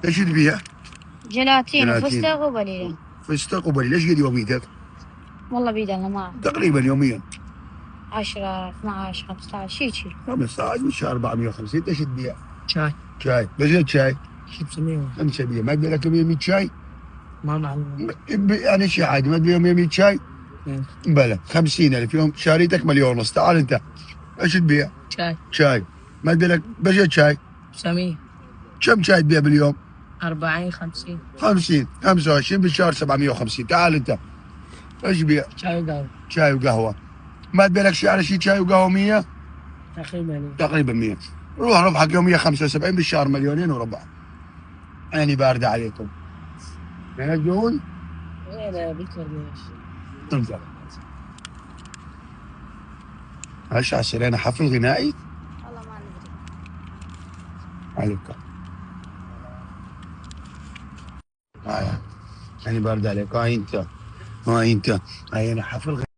ايش تبيع؟ جيلاتين جيلاتين. وفستق وبليلة. فستق وبلي، ليش قد يوميتك؟ والله بيد الله ما أعرف. تقريبا يوميا 10 12 15 شي 15 مش 450. ايش تبيع؟ شاي. شاي، بس شاي 500. 500. ما تبي لك 100 شاي؟ ما معلوم. يعني شيء عادي، ما تبي 100 شاي؟ بلى 50,000 يوم شاريتك 1,500,000. تعال انت ايش تبيع؟ شاي. شاي. ما تبي لك بس شاي؟ 500. كم شاي تبيع باليوم؟ 40 50. 50 25 بالشهر 750. تعال انت ايش تبيع؟ شاي وقهوة. شاي وقهوه. ما تبي لك شيء على شيء شاي وقهوه 100؟ تقريبا 100. روح ربحك يوميا 75 بالشهر 2,400,000. عيني بارده عليكم. ينجون؟ وين بكر ليش؟ انزل. هل سوينا حفل غنائي؟ والله ما ندري. عليكم. عيني بارده عليك. هاي انت هاي حفل غنائي.